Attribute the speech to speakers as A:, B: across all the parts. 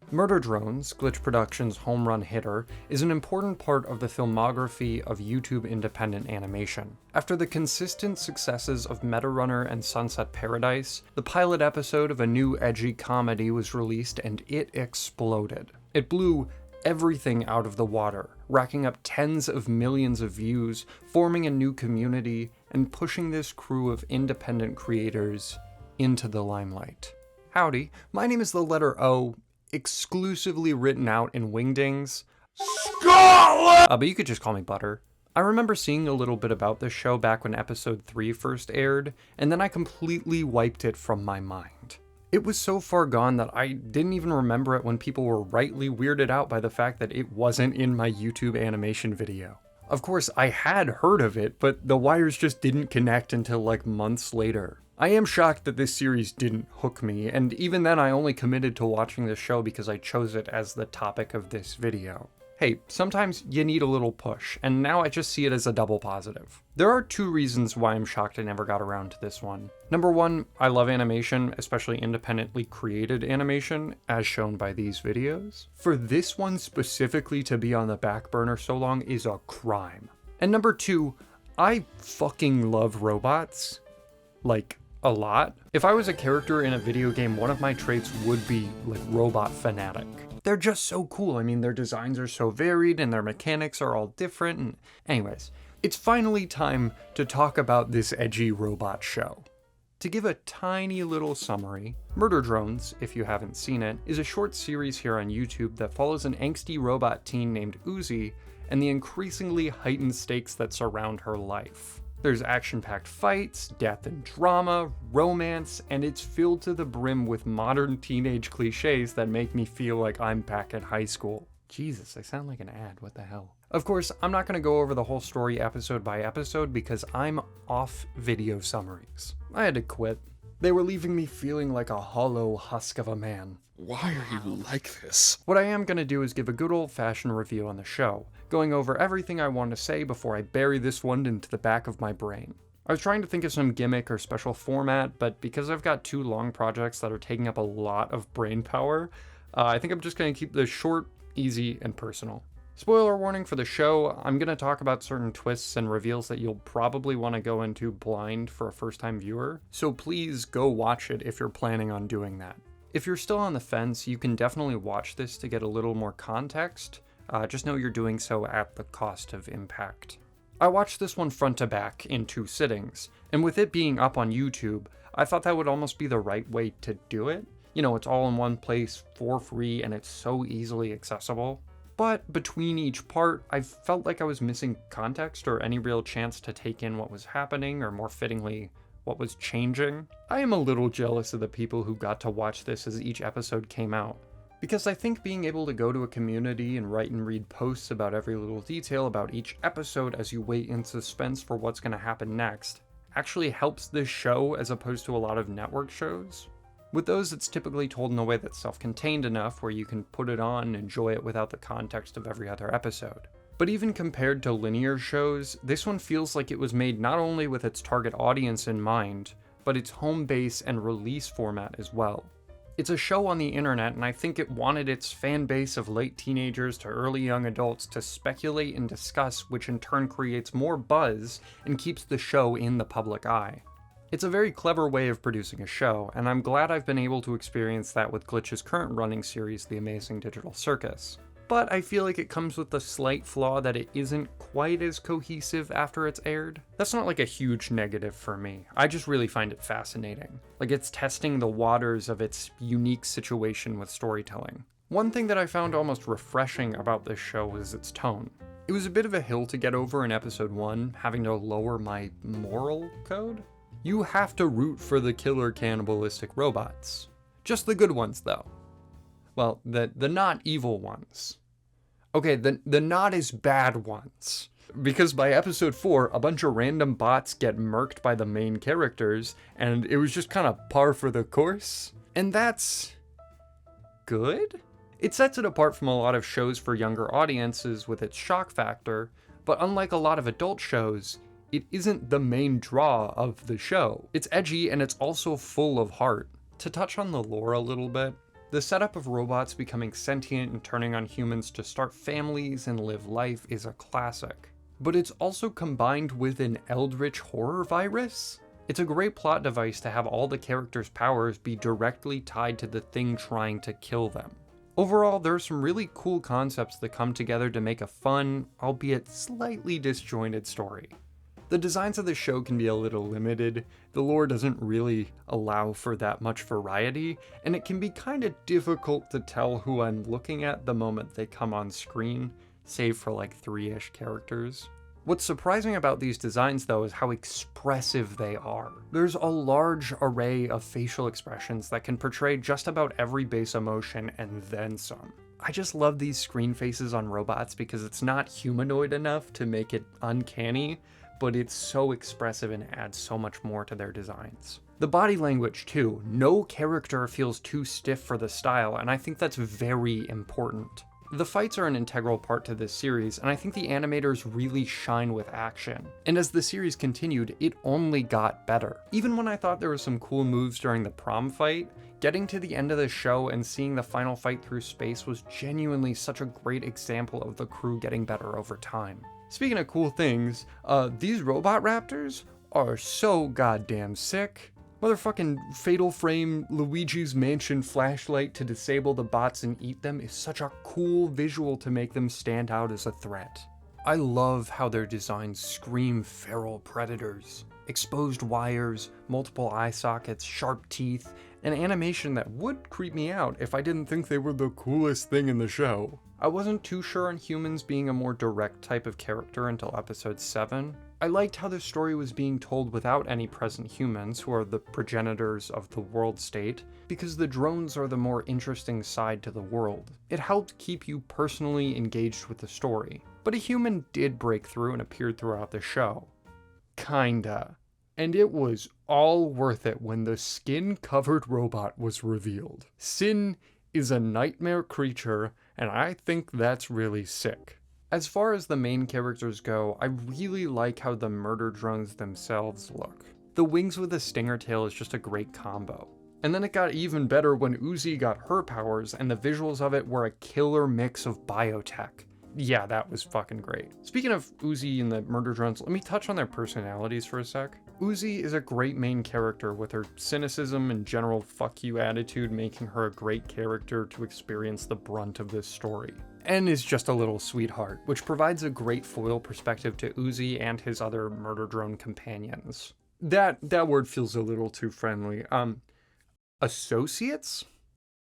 A: Murder Drones, Glitch Productions' home run hitter, is an important part of the filmography of YouTube independent animation. After the consistent successes of Metarunner and Sunset Paradise, the pilot episode of a new edgy comedy was released and it exploded. It blew everything out of the water, racking up tens of millions of views, forming a new community, and pushing this crew of independent creators into the limelight. Howdy, my name is the letter O, exclusively written out in wingdings. Scotland! But you could just call me Butter. I remember seeing a little bit about this show back when episode 3 first aired, and then I completely wiped it from my mind. It was so far gone that I didn't even remember it when people were rightly weirded out by the fact that it wasn't in my YouTube animation video. Of course, I had heard of it, but the wires just didn't connect until like months later. I am shocked that this series didn't hook me, and even then I only committed to watching this show because I chose it as the topic of this video. Hey, sometimes you need a little push, and now I just see it as a double positive. There are two reasons why I'm shocked I never got around to this one. Number one, I love animation, especially independently created animation, as shown by these videos. For this one specifically to be on the back burner so long is a crime. And number two, I fucking love robots. Like, a lot. If I was a character in a video game, one of my traits would be like robot fanatic. They're just so cool. I mean, their designs are so varied and their mechanics are all different. And anyways, it's finally time to talk about this edgy robot show. To give a tiny little summary, Murder Drones, if you haven't seen it, is a short series here on YouTube that follows an angsty robot teen named Uzi and the increasingly heightened stakes that surround her life. There's action-packed fights, death and drama, romance, and it's filled to the brim with modern teenage cliches that make me feel like I'm back at high school. Jesus, I sound like an ad, what the hell? Of course, I'm not going to go over the whole story episode by episode because I'm off video summaries. I had to quit. They were leaving me feeling like a hollow husk of a man.
B: Why are you like this?
A: What I am going to do is give a good old-fashioned review on the show, going over everything I want to say before I bury this one into the back of my brain. I was trying to think of some gimmick or special format, but because I've got two long projects that are taking up a lot of brain power, I think I'm just going to keep this short, easy, and personal. Spoiler warning for the show, I'm going to talk about certain twists and reveals that you'll probably want to go into blind for a first-time viewer, so please go watch it if you're planning on doing that. If you're still on the fence, you can definitely watch this to get a little more context. Just know you're doing so at the cost of impact. I watched this one front to back in 2 sittings, and with it being up on YouTube, I thought that would almost be the right way to do it. You know, it's all in one place for free and it's so easily accessible. But between each part, I felt like I was missing context or any real chance to take in what was happening, or more fittingly, what was changing. I am a little jealous of the people who got to watch this as each episode came out, because I think being able to go to a community and write and read posts about every little detail about each episode as you wait in suspense for what's going to happen next actually helps this show as opposed to a lot of network shows. With those, it's typically told in a way that's self-contained enough where you can put it on and enjoy it without the context of every other episode. But even compared to linear shows, this one feels like it was made not only with its target audience in mind, but its home base and release format as well. It's a show on the internet, and I think it wanted its fan base of late teenagers to early young adults to speculate and discuss, which in turn creates more buzz and keeps the show in the public eye. It's a very clever way of producing a show, and I'm glad I've been able to experience that with Glitch's current running series, The Amazing Digital Circus. But I feel like it comes with the slight flaw that it isn't quite as cohesive after it's aired. That's not like a huge negative for me. I just really find it fascinating. Like it's testing the waters of its unique situation with storytelling. One thing that I found almost refreshing about this show was its tone. It was a bit of a hill to get over in episode 1, having to lower my moral code. You have to root for the killer cannibalistic robots. Just the good ones though. Well, the not evil ones. Okay, the not as bad ones. Because by episode 4, a bunch of random bots get murked by the main characters, and it was just kind of par for the course. And that's good? It sets it apart from a lot of shows for younger audiences with its shock factor, but unlike a lot of adult shows, it isn't the main draw of the show. It's edgy and it's also full of heart. To touch on the lore a little bit, The setup of robots becoming sentient and turning on humans to start families and live life is a classic. But it's also combined with an eldritch horror virus? It's a great plot device to have all the characters' powers be directly tied to the thing trying to kill them. Overall, there are some really cool concepts that come together to make a fun, albeit slightly disjointed story. The designs of the show can be a little limited, the lore doesn't really allow for that much variety, and it can be kinda difficult to tell who I'm looking at the moment they come on screen, save for like 3-ish characters. What's surprising about these designs though is how expressive they are. There's a large array of facial expressions that can portray just about every base emotion and then some. I just love these screen faces on robots because it's not humanoid enough to make it uncanny, but it's so expressive and adds so much more to their designs. The body language too, no character feels too stiff for the style, and I think that's very important. The fights are an integral part to this series, and I think the animators really shine with action. And as the series continued, it only got better. Even when I thought there were some cool moves during the prom fight, getting to the end of the show and seeing the final fight through space was genuinely such a great example of the crew getting better over time. Speaking of cool things, these robot raptors are so goddamn sick. Motherfucking Fatal Frame Luigi's Mansion flashlight to disable the bots and eat them is such a cool visual to make them stand out as a threat. I love how their designs scream feral predators. Exposed wires, multiple eye sockets, sharp teeth, an animation that would creep me out if I didn't think they were the coolest thing in the show. I wasn't too sure on humans being a more direct type of character until episode 7. I liked how the story was being told without any present humans, who are the progenitors of the world state, because the drones are the more interesting side to the world. It helped keep you personally engaged with the story. But a human did break through and appeared throughout the show. Kinda. And it was all worth it when the skin-covered robot was revealed. Sin is a nightmare creature, and I think that's really sick. As far as the main characters go, I really like how the murder drones themselves look. The wings with the stinger tail is just a great combo. And then it got even better when Uzi got her powers, and the visuals of it were a killer mix of biotech. Yeah, that was fucking great. Speaking of Uzi and the murder drones, let me touch on their personalities for a sec. Uzi is a great main character with her cynicism and general fuck you attitude making her a great character to experience the brunt of this story. En is just a little sweetheart, which provides a great foil perspective to Uzi and his other murder drone companions. That word feels a little too friendly. Associates?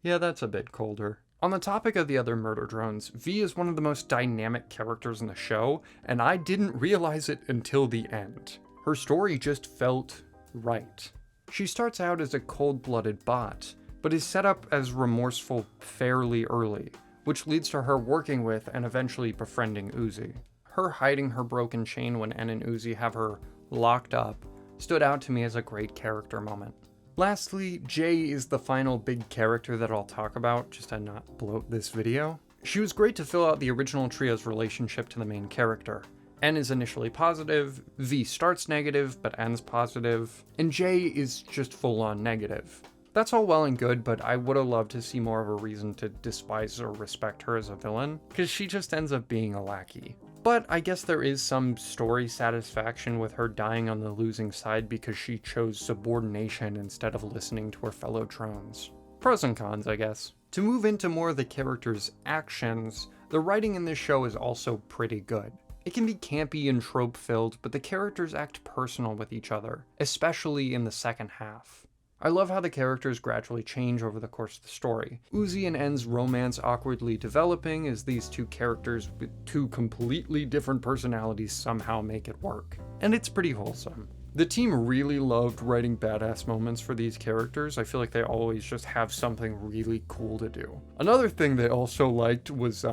A: Yeah, that's a bit colder. On the topic of the other murder drones, V is one of the most dynamic characters in the show, and I didn't realize it until the end. Her story just felt right. She starts out as a cold-blooded bot, but is set up as remorseful fairly early, which leads to her working with and eventually befriending Uzi. Her hiding her broken chain when En and Uzi have her locked up stood out to me as a great character moment. Lastly, Jay is the final big character that I'll talk about, just to not bloat this video. She was great to fill out the original trio's relationship to the main character. En is initially positive, V starts negative but ends positive, and Jay is just full-on negative. That's all well and good, but I would have loved to see more of a reason to despise or respect her as a villain, because she just ends up being a lackey. But I guess there is some story satisfaction with her dying on the losing side because she chose subordination instead of listening to her fellow drones. Pros and cons, I guess. To move into more of the characters' actions, the writing in this show is also pretty good. It can be campy and trope-filled, but the characters act personal with each other, especially in the second half. I love how the characters gradually change over the course of the story. Uzi and En's romance awkwardly developing as these two characters with two completely different personalities somehow make it work. And it's pretty wholesome. The team really loved writing badass moments for these characters. I feel like they always just have something really cool to do. Another thing they also liked was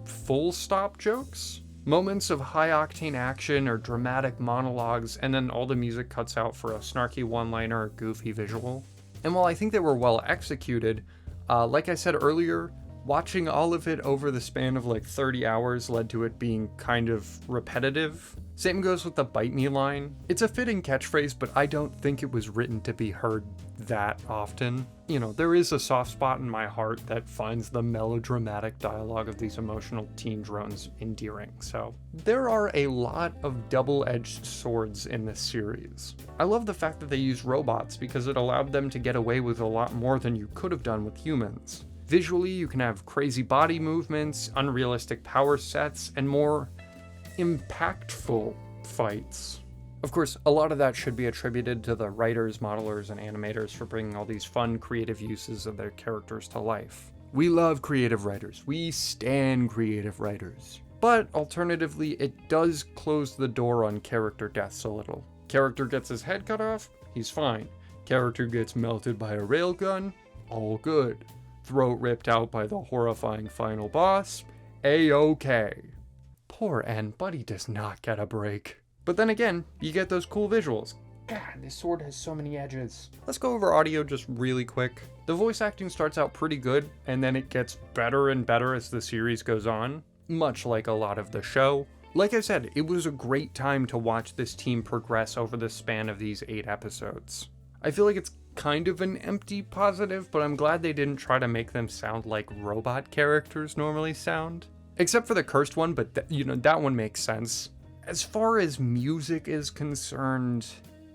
A: full stop jokes. Moments of high-octane action or dramatic monologues, and then all the music cuts out for a snarky one-liner or goofy visual. And while I think they were well executed, like I said earlier, Watching all of it over the span of like 30 hours led to it being kind of repetitive. Same goes with the "bite me" line. It's a fitting catchphrase, but I don't think it was written to be heard that often. You know, there is a soft spot in my heart that finds the melodramatic dialogue of these emotional teen drones endearing, so there are a lot of double-edged swords in this series. I love the fact that they use robots because it allowed them to get away with a lot more than you could have done with humans. Visually, you can have crazy body movements, unrealistic power sets, and more impactful fights. Of course, a lot of that should be attributed to the writers, modelers, and animators for bringing all these fun, creative uses of their characters to life. We love creative writers. We stan creative writers. But alternatively, it does close the door on character deaths a little. Character gets his head cut off, he's fine. Character gets melted by a railgun, all good. Throat ripped out by the horrifying final boss, A-okay. Poor N, Buddy does not get a break. But then again, you get those cool visuals. God, this sword has so many edges. Let's go over audio just really quick. The voice acting starts out pretty good, and then it gets better and better as the series goes on, much like a lot of the show. Like I said, it was a great time to watch this team progress over the span of these 8 episodes. I feel like it's kind of an empty positive, but I'm glad they didn't try to make them sound like robot characters normally sound. Except for the cursed one, but that one makes sense. As far as music is concerned,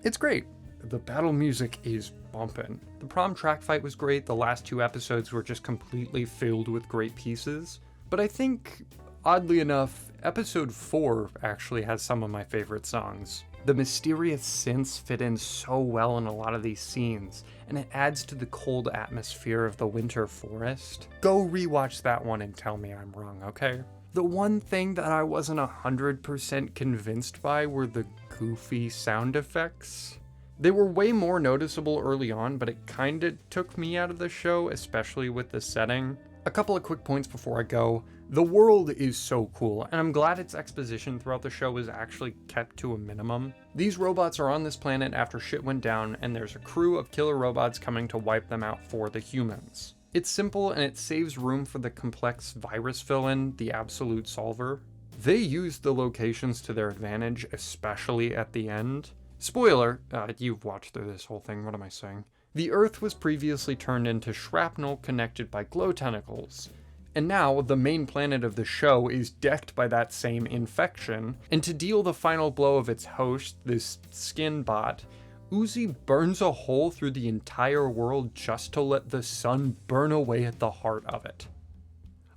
A: it's great. The battle music is bumpin'. The prom track fight was great, the last 2 episodes were just completely filled with great pieces. But I think, oddly enough, episode 4 actually has some of my favorite songs. The mysterious synths fit in so well in a lot of these scenes, and it adds to the cold atmosphere of the winter forest. Go rewatch that one and tell me I'm wrong, okay? The one thing that I wasn't 100% convinced by were the goofy sound effects. They were way more noticeable early on, but it kinda took me out of the show, especially with the setting. A couple of quick points before I go. The world is so cool, and I'm glad its exposition throughout the show is actually kept to a minimum. These robots are on this planet after shit went down, and there's a crew of killer robots coming to wipe them out for the humans. It's simple, and it saves room for the complex virus villain, the Absolute Solver. They used the locations to their advantage, especially at the end. Spoiler, you've watched through this whole thing, what am I saying? The Earth was previously turned into shrapnel connected by glow tentacles. And now, the main planet of the show is decked by that same infection, and to deal the final blow of its host, this skin bot, Uzi burns a hole through the entire world just to let the sun burn away at the heart of it.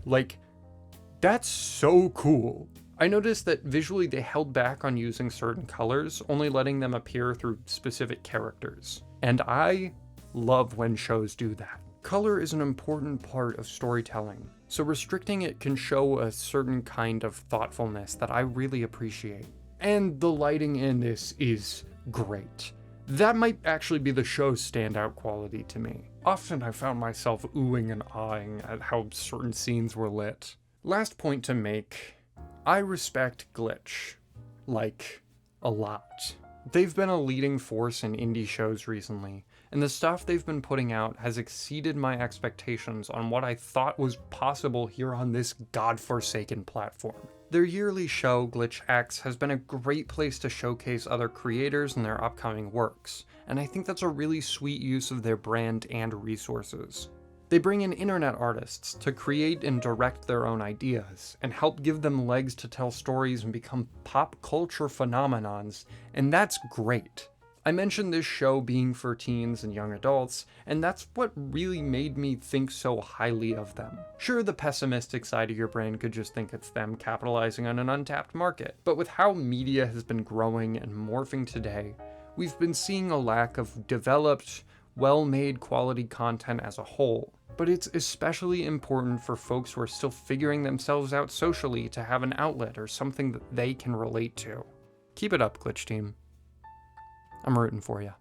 A: Like, that's so cool. I noticed that visually they held back on using certain colors, only letting them appear through specific characters. And I love when shows do that. Color is an important part of storytelling, so restricting it can show a certain kind of thoughtfulness that I really appreciate. And the lighting in this is great. That might actually be the show's standout quality to me. Often I found myself oohing and aahing at how certain scenes were lit. Last point to make, I respect Glitch. Like, a lot. They've been a leading force in indie shows recently, and the stuff they've been putting out has exceeded my expectations on what I thought was possible here on this godforsaken platform. Their yearly show, Glitch X, has been a great place to showcase other creators and their upcoming works, and I think that's a really sweet use of their brand and resources. They bring in internet artists to create and direct their own ideas, and help give them legs to tell stories and become pop culture phenomenons, and that's great. I mentioned this show being for teens and young adults, and that's what really made me think so highly of them. Sure, the pessimistic side of your brain could just think it's them capitalizing on an untapped market, but with how media has been growing and morphing today, we've been seeing a lack of developed, well-made quality content as a whole. But it's especially important for folks who are still figuring themselves out socially to have an outlet or something that they can relate to. Keep it up, Glitch Team. I'm rooting for you.